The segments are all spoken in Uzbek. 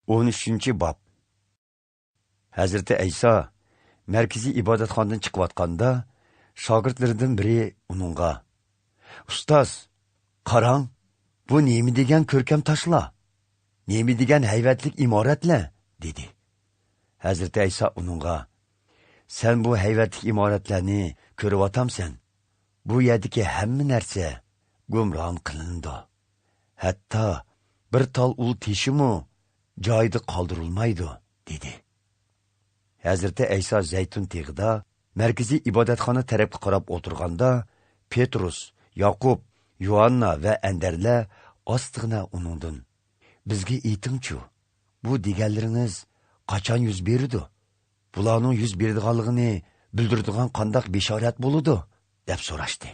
13. Bab. Hazreti İsa Merkezi ibodatxonadan chiqayotganda, shogirdlaridan biri uningga: "Ustoz, qarang, bu nima degan ko'rkam toshlar? Nima degan hayvatlik imoratlar?" dedi. Hazreti İsa uningga: "Sen bu hayvatlik imoratlarni ko'ryapsan. Bu yerdagi hamma narsa gumron qilindi. Hatto bir tal ul teshimi joyida qoldirilmaydi", dedi. Hazreti İsa Zaytun teg'ida markaziy ibodatxona tarafga qarab o'tirganda, Petrus, Yaqub, Yuhanna va Anderlar ostig'ina uningdan: "Bizga aytingchi, bu deganlaringiz qachon yuz berdi? Bularning yuz beradiganligini bildiradigan qandoq bishorat bo'ladi?" deb so'rashdi.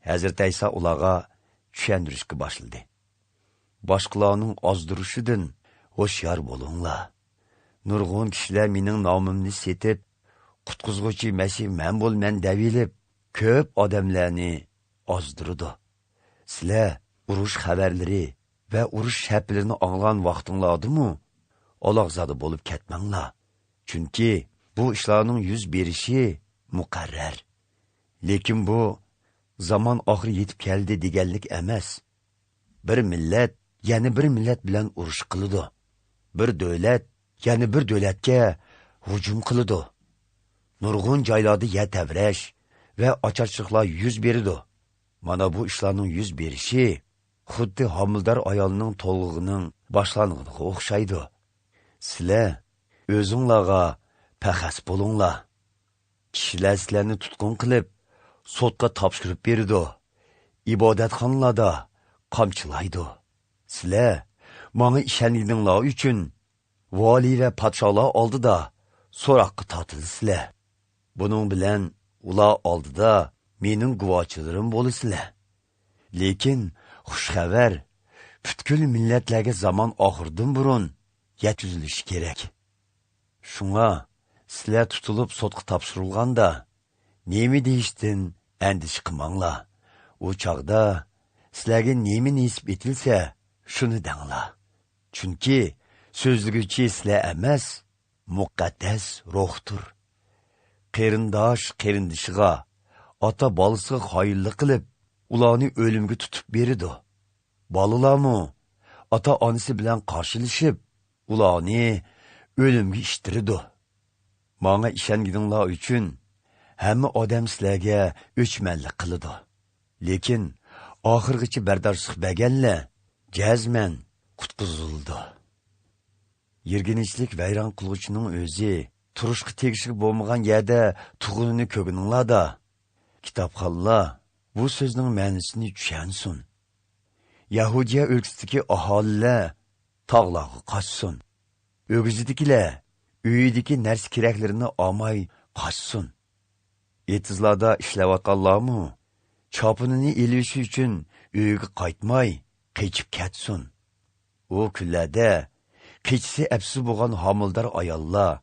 Hazreti İsa ularga tushuntirishga boshladi. "Boshqalarning ozdirishidan hoşyar bo'linglar. Nurg'un kishilar mening nomimni setib, qutqizg'uchi Masih men bo'lman devilib, ko'p odamlarni ozdirdi. Sizlar urush xabarlari va urush shaplarini anglan vaqtinglardimi? Aloqzada bo'lib ketmanglar. Chunki bu ishlarning yuz berishi muqarrar. Lekin bu zaman oxiri yetib keldi deganlik emas. Bir millat yana bir millat bilan urush qiladi. Bir davlat yana bir davlatga hujum qiladi. Nurg'un joylarda yer tavrash va ocharchiqlar yuz beradi. Mana bu ishlarning yuz berishi xuddi homildor ayolning to'lg'ining boshlang'iga o'xshaydi. Sizlar o'zinglarga paxas bo'linglar. Kishilar sizlarni tutqun qilib, sotga topshirib berdi. Ibodatxonalarda qamchilaydi. Sizlar menga ishonganinglar uchun vali va podsholar oldida so'roqqa tortilasizlar. Buning bilan ular oldida mening guvochilarim bo'lasizlar. Lekin xushxabar butkul millatlarga zamon oxirdan burun yetkazilishi kerak. Shunga sizlar tutilib sotqa topshirilganda nima deyishdan andish qilmanglar. U chog'da sizlarga nima nisb etilsa, shuni danglar. Chunki so'zliguchi sizlar emas, muqaddas ruhdir. Qarindosh qarindishiga, ota bolasiga xoinlik qilib, ularni o'limga tutib beradi. Bolalarmi ota onasi bilan qarshilashib, ularni o'limga ishtiradi. Menga ishonganinglar uchun hamma odam sizlarga o'chmanlik qiladi. Lekin oxirgacha bardoshlik berganlar jazman qutqizildi. Yirginchlik vayron qiluvchining o'zi turishga tegishli bo'lmagan yerda tug'unini ko'gininglarda. Kitobxonlar bu so'zning ma'nosini tushunsin. Yahudiya o'lkasidagi aholilar tog'larga qochsin. O'gizidikilar uyidagi narsa keraklarini olmay qochsin. Etizlarda ishlayotganlarmi chopinini elishi uchun uyiga qaytmay qechib ketsin. U kunlarda qechisi absi bo'lgan homildor ayollar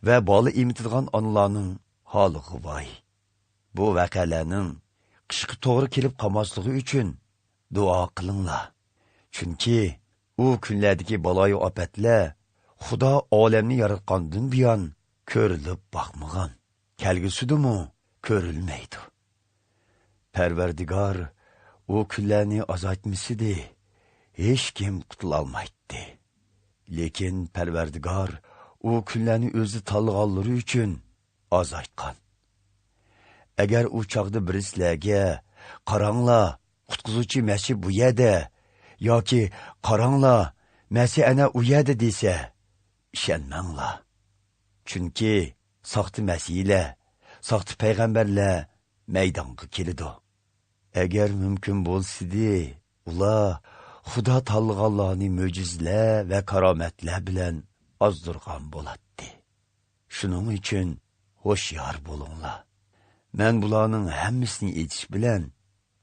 va bola emitadigan onalarning holiga voy. Bu voqealarning qishga to'g'ri kelib qolmasligi uchun duo qilinglar. Chunki u kunlardagi baloyi ofatlar Xudo olamni yaratgandan buyon ko'rilib boqmagan. Kelgusidimi ko'rilmaydi. Parvardigor u kunlarni azaytmasidi, hech kim qutulolmaydi. Lekin Parvardigor u kunlarni o'zi tanlaganlari uchun azaytgan. Agar u chog'da birislarga qaranglar, qutqizuvchi Masih bu yerda yoki qaranglar, Masih ana u yerda desa, ishonmanglar. Chunki soxta masihlar, soxta payg'ambarlar maydonga keladi. Agar mumkin bo'lsa-di, ular Xudo tanlaganlarni mo'jizalar va karomatlar bilan ozdirgan bo'ladi. Shuning uchun hoşyar bo'linglar. Men bularning hammasini aytish bilan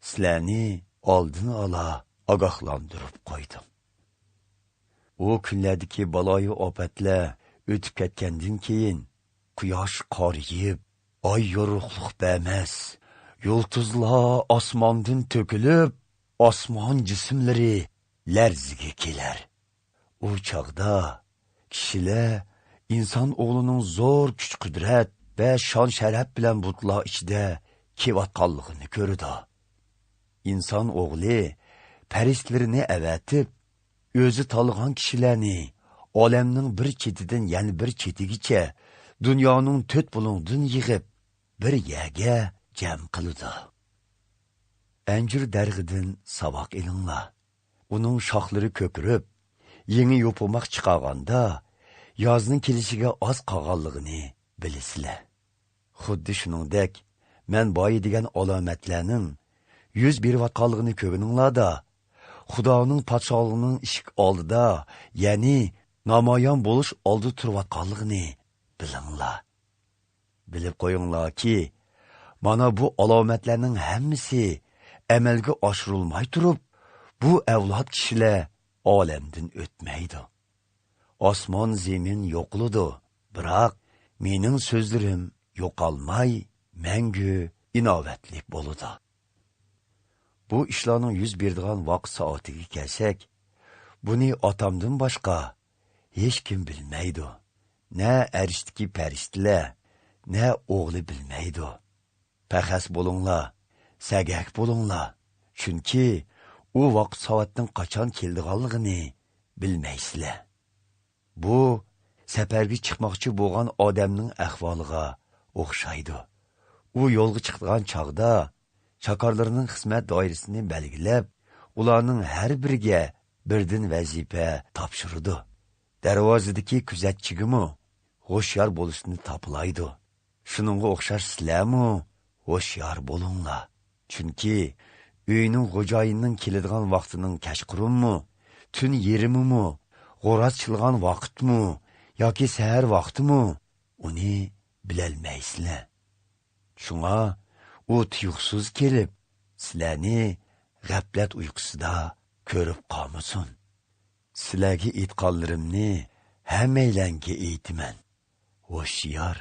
sizlarni oldini ola ogohlantirib qo'ydim. U kunlardagi baloyi ofatlar o'tib ketgandan keyin quyosh qoriyib, oy yorug'liq bermas, yulduzlar osmondan to'kilib, osmon jismlari larziga kelar. u chaqda kishilar inson o'g'lining zo'r kuch-qudrat va shon-sharaf bilan butlar ichida kelayotganligini ko'rdi. İnson o'g'li farishtalarni avatib, o'zi tanlagan kishilarni olamning bir chetidan yana bir chetigacha dunyoning to'rt bulungdan yig'ib bir yerga jam qildi. Anjir darg'idan saboq ilinglar. Uning shoxlari ko'kirib, yangi yo'pimoq chiqarganda yozning kelishiga oz qolganligini bilasizlar. Xuddi shuningdek, men boyi degan alomatlarning yuz berayotganligini ko'rininglarda, Xudoning podshohligining eshik oldida, ya'ni namoyon bo'lish oldi turayotganligini bilinglar. Bilib qo'yinglarki, mana bu alomatlarning hammasi amalga oshirilmay turib, bu avlod kishilar olamdan o'tmaydi. Osmon zemin yo'qludi, biroq mening so'zlarim yo'qolmay, mangu inovatlik bo'ladi. Bu ishlarning yuz berdigan vaqt soatiga kelsak, buni otamdan boshqa hech kim bilmaydi. Na arishdagi farishtalar, na o'g'li bilmaydi. Paxas bo'linglar, sagak bo'linglar, chunki u vaqt soatning qachon keldiganligini bilmaysizlar. Bu safarga chiqmoqchi bo'lgan odamning ahvoliga o'xshaydi. U yo'lga chiqgan chog'da chakorlarning xizmat doirasini belgilab, ularning har biriga birdan vazifa topshirdi. Darvozadagi kuzatchigimi ho'shyor bo'lishni topilaydi. Shuningga o'xshash sizlarmi ho'shyor bo'linglar. Chunki uyning xo'jayinining keladigan vaqtining kashqurunmi, tun yerimimi, g'o'raz chilgan vaqtmi yoki sahar vaqtimi, uni bilolmaysizlar. Shunga u tuyuqsiz kelib, sizlarni g'aflat uyqusida ko'rib qolmasin. Sizlarga aytganlarimni hammaylanga aytaman. Ho'shyor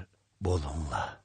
bo'linglar.